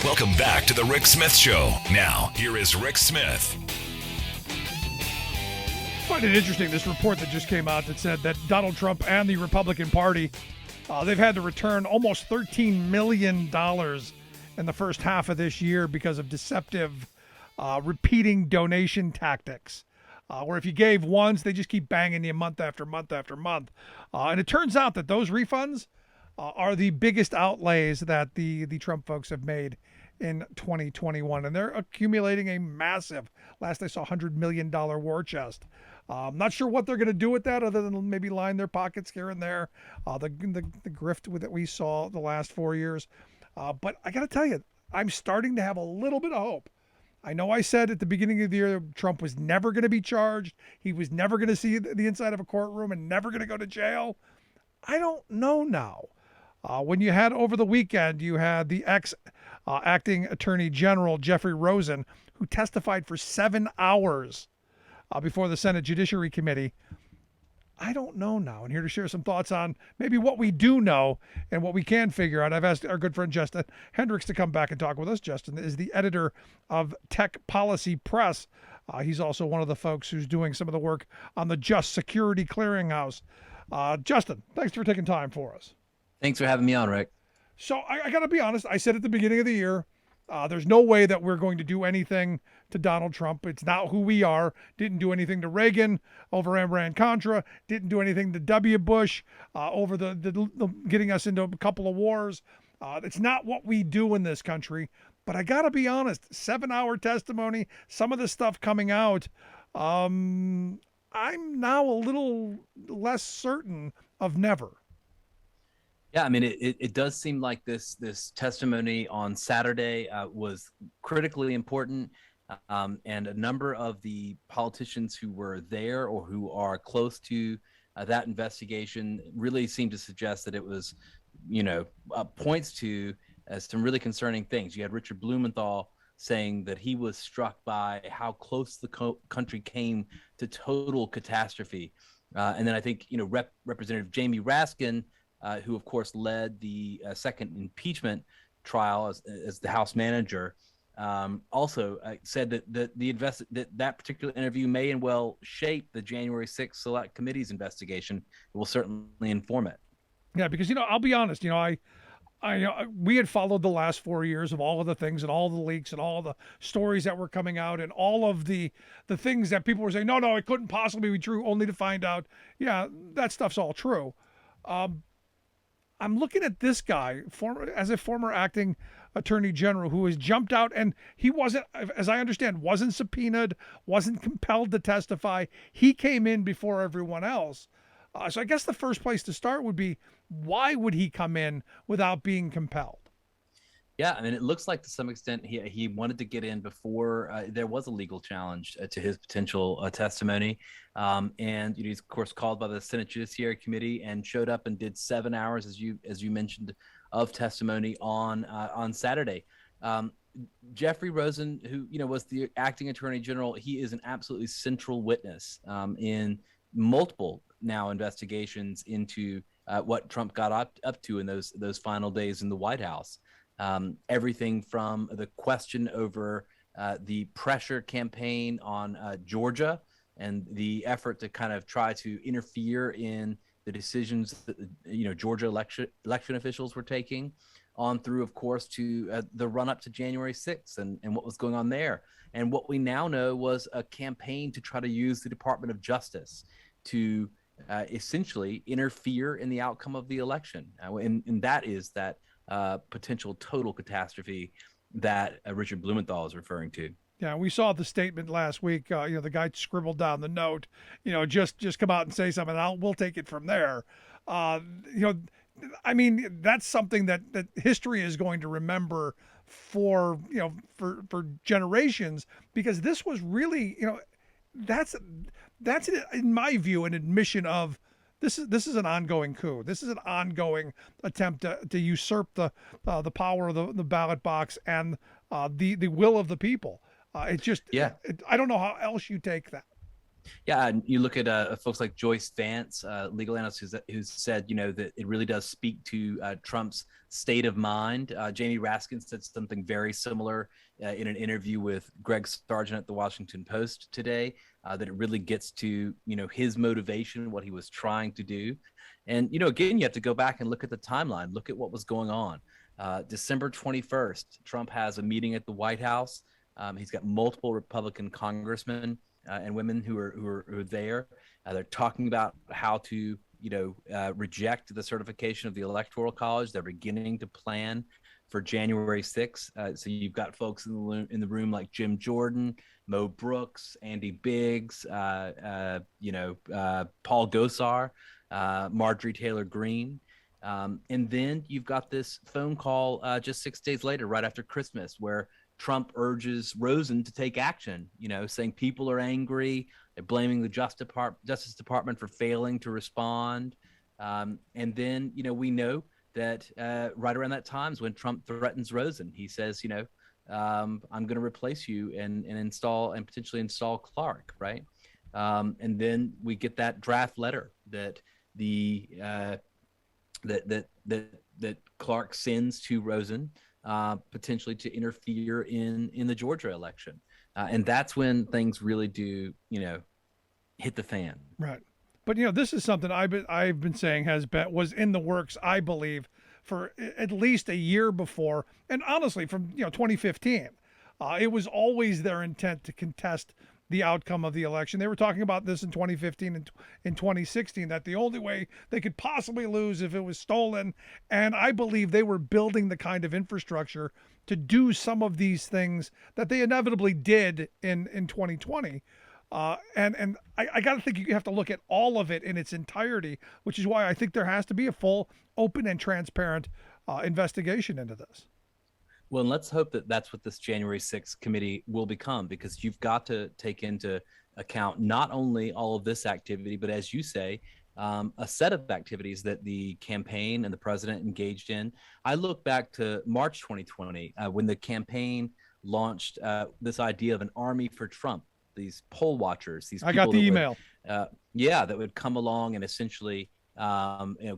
Welcome back to the Rick Smith Show. Now, here is Rick Smith. I find it interesting, this report that just came out that said that Donald Trump and the Republican Party, they've had to return almost $13 million in the first half of this year because of deceptive repeating donation tactics. Where if you gave once, they just keep banging you month after month after month. And it turns out that those refunds are the biggest outlays that the Trump folks have made in 2021. And they're accumulating a massive, last I saw, $100 million war chest. I'm not sure what they're going to do with that other than maybe line their pockets here and there. The grift that we saw the last 4 years. But I got to tell you, I'm starting to have a little bit of hope. I know I said at the beginning of the year Trump was never going to be charged. He was never going to see the inside of a courtroom and never going to go to jail. I don't know now. When you had over the weekend, you had the acting Attorney General, Jeffrey Rosen, who testified for 7 hours before the Senate Judiciary Committee. I don't know now. And here to share some thoughts on maybe what we do know and what we can figure out, I've asked our good friend Justin Hendrix to come back and talk with us. Justin is the editor of Tech Policy Press. He's also one of the folks who's doing some of the work on the Just Security Clearinghouse. Justin, thanks for taking time for us. Thanks for having me on, Rick. So I got to be honest. I said at the beginning of the year, there's no way that we're going to do anything to Donald Trump. It's not who we are. Didn't do anything to Reagan over Iran-Contra. Didn't do anything to W. Bush over the getting us into a couple of wars. It's not what we do in this country. But I got to be honest, 7-hour testimony, some of the stuff coming out, I'm now a little less certain of never. Yeah, I mean, it does seem like this testimony on Saturday was critically important, and a number of the politicians who were there or who are close to that investigation really seemed to suggest that it was, points to some really concerning things. You had Richard Blumenthal saying that he was struck by how close the country came to total catastrophe, and then I think Representative Jamie Raskin, who, of course, led the second impeachment trial as the House manager, also said that particular interview may and well shape the January 6th Select Committee's investigation. It will certainly inform it. Yeah, because, I'll be honest, we had followed the last 4 years of all of the things and all the leaks and all the stories that were coming out and all of the things that people were saying, no, it couldn't possibly be true, only to find out, yeah, that stuff's all true. I'm looking at this guy as a former acting attorney general who has jumped out, and he wasn't, as I understand, wasn't subpoenaed, wasn't compelled to testify. He came in before everyone else. So I guess the first place to start would be, why would he come in without being compelled? Yeah, I mean, it looks like to some extent he wanted to get in before there was a legal challenge to his potential testimony. And he's, of course, called by the Senate Judiciary Committee and showed up and did 7 hours, as you mentioned, of testimony on Saturday. Jeffrey Rosen, who was the acting attorney general, he is an absolutely central witness in multiple now investigations into what Trump got up to in those final days in the White House. Everything from the question over the pressure campaign on Georgia and the effort to kind of try to interfere in the decisions that Georgia election officials were taking, on through, of course, to the run up to January 6th and what was going on there. And what we now know was a campaign to try to use the Department of Justice to essentially interfere in the outcome of the election. And that is that potential total catastrophe that Richard Blumenthal is referring to. Yeah, we saw the statement last week. The guy scribbled down the note. Just come out and say something. We'll take it from there. I mean, that's something that history is going to remember for generations, because this was really, that's in my view an admission of this is an ongoing coup. This is an ongoing attempt to usurp the power of the ballot box and the will of the people. I don't know how else you take that. Yeah, and you look at folks like Joyce Vance, legal analyst, who's said, that it really does speak to Trump's state of mind. Jamie Raskin said something very similar in an interview with Greg Sargent at the Washington Post today, that it really gets to, his motivation, what he was trying to do. And, again, you have to go back and look at the timeline, look at what was going on. December 21st, Trump has a meeting at the White House. He's got multiple Republican congressmen and women who are there. They're talking about how to, reject the certification of the Electoral College. They're beginning to plan for January 6th. So you've got folks in the room like Jim Jordan, Mo Brooks, Andy Biggs, Paul Gosar, Marjorie Taylor Greene. And then you've got this phone call just 6 days later, right after Christmas, where Trump urges Rosen to take action, saying people are angry. They're blaming the Justice Department for failing to respond. And then, we know that right around that time is when Trump threatens Rosen. He says, I'm going to replace you and potentially install Clark, right? And then we get that draft letter that that Clark sends to Rosen, potentially to interfere in the Georgia election. And that's when things really do, hit the fan. Right. But, this is something I've been saying was in the works, I believe, for at least a year before. And honestly, from, 2015, it was always their intent to contest the outcome of the election. They were talking about this in 2015 and in 2016, that the only way they could possibly lose if it was stolen. And I believe they were building the kind of infrastructure to do some of these things that they inevitably did in 2020. And I got to think you have to look at all of it in its entirety, which is why I think there has to be a full, open, and transparent investigation into this. Well, and let's hope that that's what this January 6th committee will become, because you've got to take into account not only all of this activity, but as you say, a set of activities that the campaign and the president engaged in. I look back to March 2020 when the campaign launched this idea of an army for Trump, these poll watchers, these people I got the email. That would come along and essentially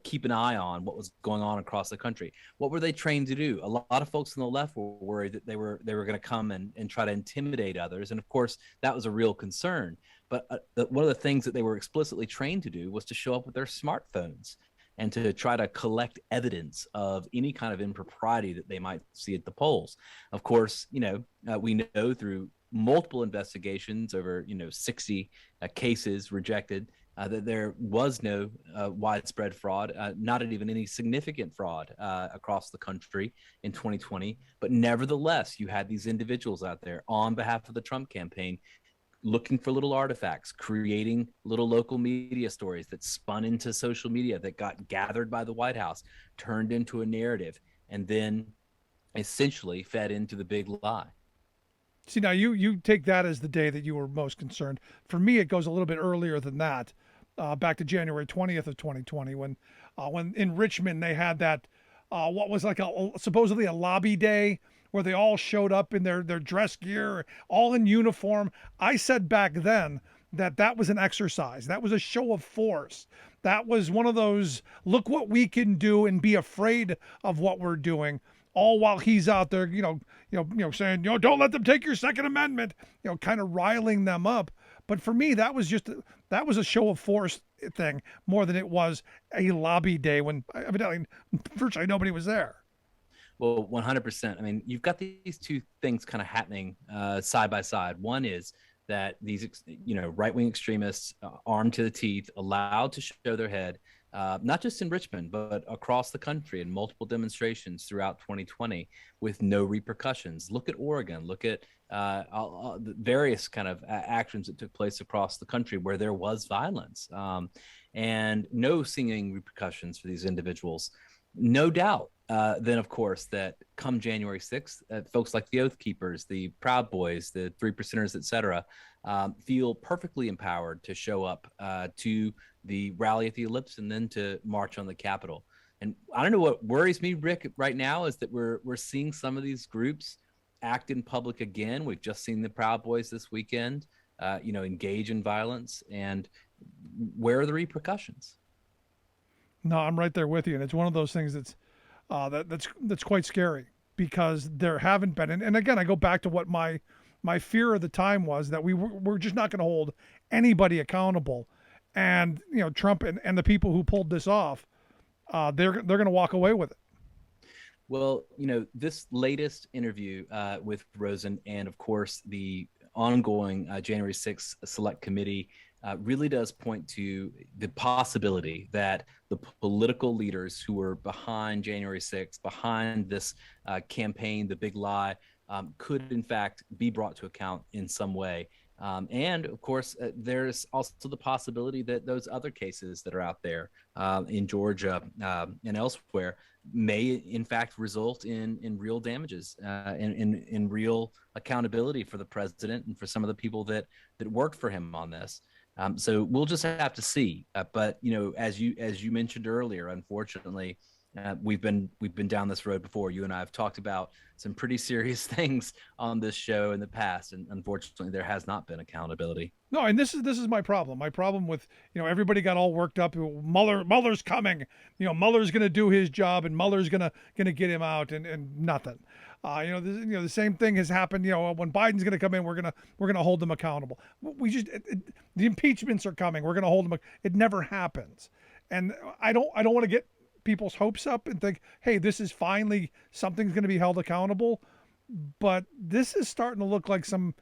keep an eye on what was going on across the country. What were they trained to do? A lot of folks on the left were worried that they were going to come and try to intimidate others. And of course, that was a real concern. But one of the things that they were explicitly trained to do was to show up with their smartphones and to try to collect evidence of any kind of impropriety that they might see at the polls. Of course, we know through multiple investigations over 60 cases rejected, that there was no widespread fraud, not even any significant fraud across the country in 2020. But nevertheless, you had these individuals out there on behalf of the Trump campaign looking for little artifacts, creating little local media stories that spun into social media, that got gathered by the White House, turned into a narrative, and then essentially fed into the big lie. See, now you take that as the day that you were most concerned. For me, it goes a little bit earlier than that, back to January 20th of 2020, when in Richmond they had that what was like supposedly a lobby day where they all showed up in their dress gear, all in uniform. I said back then that was an exercise. That was a show of force. That was one of those, look what we can do and be afraid of what we're doing. All while he's out there, saying, don't let them take your Second Amendment, kind of riling them up. But for me, that was a show of force thing more than it was a lobby day when evidently virtually nobody was there. Well, 100%. I mean, you've got these two things kind of happening side by side. One is that these, right-wing extremists, armed to the teeth, allowed to show their head, not just in Richmond, but across the country in multiple demonstrations throughout 2020 with no repercussions. Look at Oregon. Look at the various kind of actions that took place across the country where there was violence, and no seeming repercussions for these individuals. No doubt, then, of course, that come January 6th, folks like the Oath Keepers, the Proud Boys, the Three Percenters, et cetera, feel perfectly empowered to show up to the rally at the Ellipse and then to march on the Capitol. And I don't know what worries me, Rick, right now is that we're seeing some of these groups act in public again. We've just seen the Proud Boys this weekend engage in violence, and where are the repercussions? No, I'm right there with you, and it's one of those things that's quite scary because there haven't been, and again, I go back to what my fear at the time was that we're just not going to hold anybody accountable, and Trump and the people who pulled this off, they're going to walk away with it. Well, this latest interview with Rosen, and of course the ongoing January 6th Select Committee, really does point to the possibility that the political leaders who were behind January 6th, behind this campaign, the big lie, could in fact be brought to account in some way. And of course, there's also the possibility that those other cases that are out there in Georgia and elsewhere may in fact result in real damages, in real accountability for the president and for some of the people that worked for him on this. So we'll just have to see. But as you mentioned earlier, unfortunately, we've been down this road before. You and I have talked about some pretty serious things on this show in the past, and unfortunately, there has not been accountability. No, and this is my problem. My problem with everybody got all worked up. Mueller's coming. Mueller's going to do his job, and Mueller's going to get him out, and nothing. The same thing has happened. When Biden's going to come in, we're going to hold them accountable. The impeachments are coming. We're going to hold them. It never happens, and I don't want to get people's hopes up and think, hey, this is finally something's going to be held accountable. But this is starting to look like some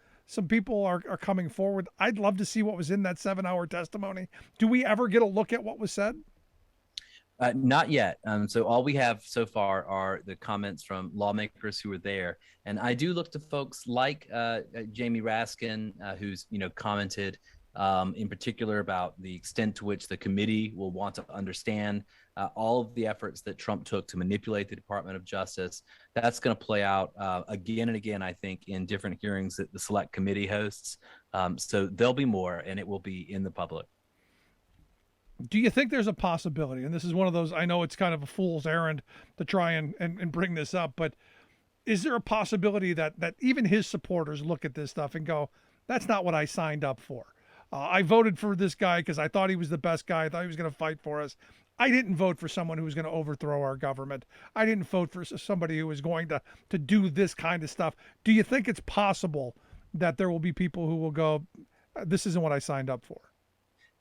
people are coming forward. I'd love to see what was in that 7-hour testimony. Do we ever get a look at what was said? Not yet. So all we have so far are the comments from lawmakers who were there. And I do look to folks like Jamie Raskin, who's commented in particular about the extent to which the committee will want to understand all of the efforts that Trump took to manipulate the Department of Justice. That's going to play out again and again, I think, in different hearings that the Select Committee hosts. So there'll be more, and it will be in the public. Do you think there's a possibility, and this is one of those, I know it's kind of a fool's errand to try and bring this up, but is there a possibility that even his supporters look at this stuff and go, that's not what I signed up for? I voted for this guy because I thought he was the best guy. I thought he was going to fight for us. I didn't vote for someone who was going to overthrow our government. I didn't vote for somebody who was going to do this kind of stuff. Do you think it's possible that there will be people who will go, this isn't what I signed up for?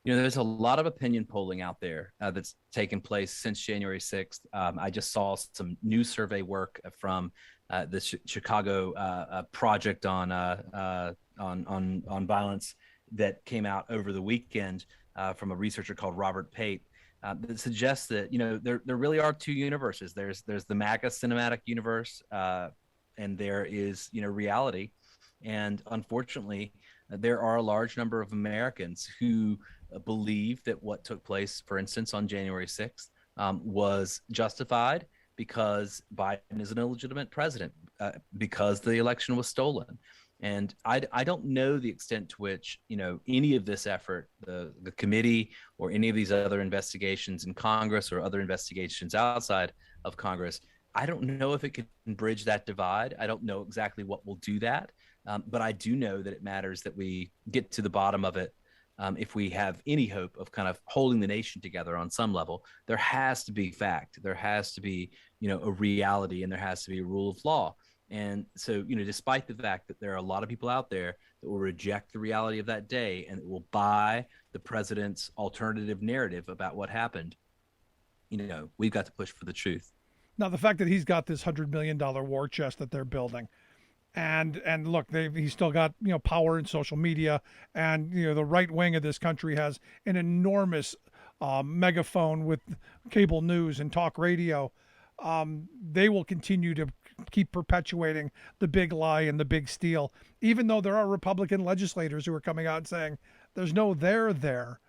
There's a lot of opinion polling out there that's taken place since January 6th. I just saw some new survey work from the Chicago Project on violence that came out over the weekend from a researcher called Robert Pate that suggests that there really are two universes. There's the MAGA cinematic universe, and there is reality. And unfortunately, there are a large number of Americans who believe that what took place, for instance, on January 6th, was justified because Biden is an illegitimate president, because the election was stolen. And I don't know the extent to which any of this effort, the committee or any of these other investigations in Congress or other investigations outside of Congress, I don't know if it can bridge that divide. I don't know exactly what will do that. But I do know that it matters that we get to the bottom of it. If we have any hope of kind of holding the nation together on some level, there has to be fact. There has to be, a reality, and there has to be a rule of law. And so, despite the fact that there are a lot of people out there that will reject the reality of that day and that will buy the president's alternative narrative about what happened, we've got to push for the truth. Now, the fact that he's got this $100 million war chest that they're building, and look, he's still got power in social media, and the right wing of this country has an enormous megaphone with cable news and talk radio. They will continue to keep perpetuating the big lie and the big steal, even though there are Republican legislators who are coming out and saying there's no there there.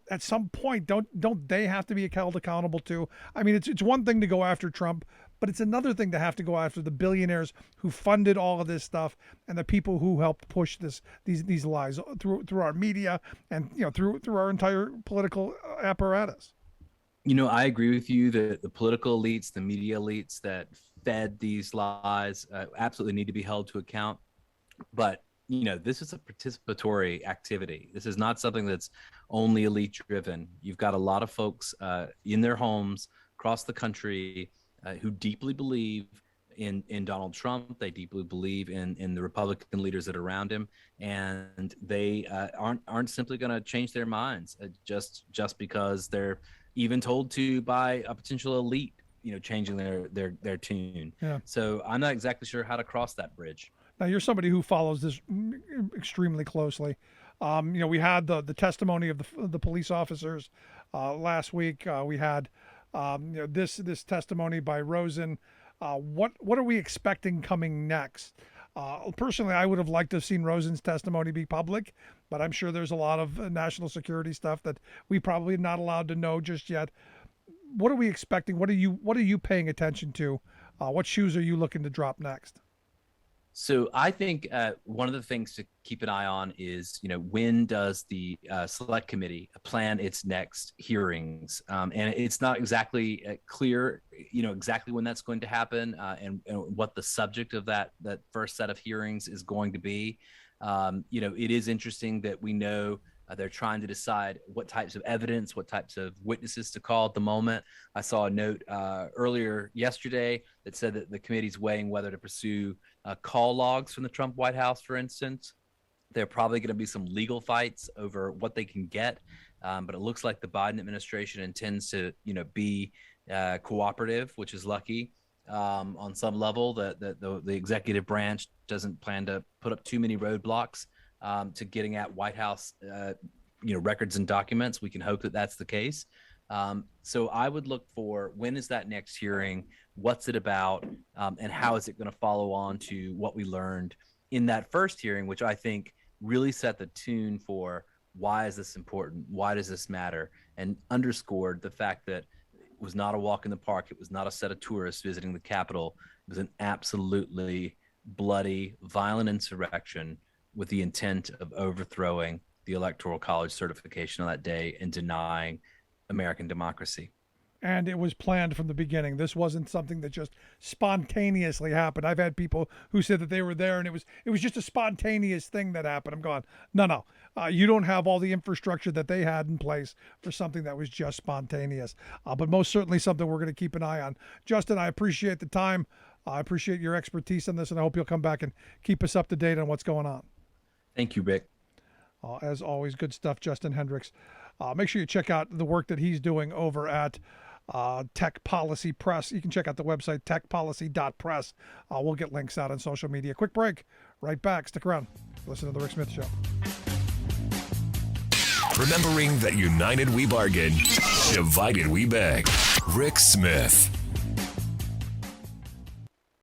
At some point, don't they have to be held accountable too? I mean, it's one thing to go after Trump, but it's another thing to have to go after the billionaires who funded all of this stuff and the people who helped push these lies through our media and through our entire political apparatus. I agree with you that the political elites, the media elites that fed these lies absolutely need to be held to account. But this is a participatory activity. This is not something that's only elite driven. You've got a lot of folks in their homes across the country who deeply believe in Donald Trump. They deeply believe in the Republican leaders that are around him, and they aren't simply going to change their minds just because they're even told to by a potential elite, changing their tune. Yeah. So I'm not exactly sure how to cross that bridge. Now, you're somebody who follows this extremely closely. We had the testimony of the police officers last week. We had this testimony by Rosen. What are we expecting coming next? Personally, I would have liked to have seen Rosen's testimony be public, but I'm sure there's a lot of national security stuff that we probably are not allowed to know just yet. What are we expecting? What are you paying attention to? What shoes are you looking to drop next? So I think one of the things to keep an eye on is, when does the select committee plan its next hearings? And it's not exactly clear, exactly when that's going to happen and what the subject of that first set of hearings is going to be. It is interesting that we know they're trying to decide what types of evidence, what types of witnesses to call at the moment. I saw a note earlier yesterday that said that the committee's weighing whether to pursue call logs from the Trump White House, for instance. There are probably going to be some legal fights over what they can get, but it looks like the Biden administration intends to, be cooperative, which is lucky. On some level, the executive branch doesn't plan to put up too many roadblocks to getting at White House, records and documents. We can hope that that's the case. So I would look for, when is that next hearing? What's it about? And how is it going to follow on to what we learned in that first hearing, which I think really set the tune for why is this important? Why does this matter? And underscored the fact that it was not a walk in the park. It was not a set of tourists visiting the Capitol. It was an absolutely bloody, violent insurrection with the intent of overthrowing the Electoral College certification on that day and denying American democracy. And it was planned from the beginning. This wasn't something that just spontaneously happened. I've had people who said that they were there and it was just a spontaneous thing that happened. I'm going, no. You don't have all the infrastructure that they had in place for something that was just spontaneous. But most certainly something we're going to keep an eye on. Justin, I appreciate the time. I appreciate your expertise on this, and I hope you'll come back and keep us up to date on what's going on. Thank you, Rick. As always, good stuff, Justin Hendrix. Make sure you check out the work that he's doing over at Tech Policy Press. You can check out the website, techpolicy.press. We'll get links out on social media. Quick break. Right back. Stick around. Listen to The Rick Smith Show. Remembering that united we bargain, divided we beg. Rick Smith.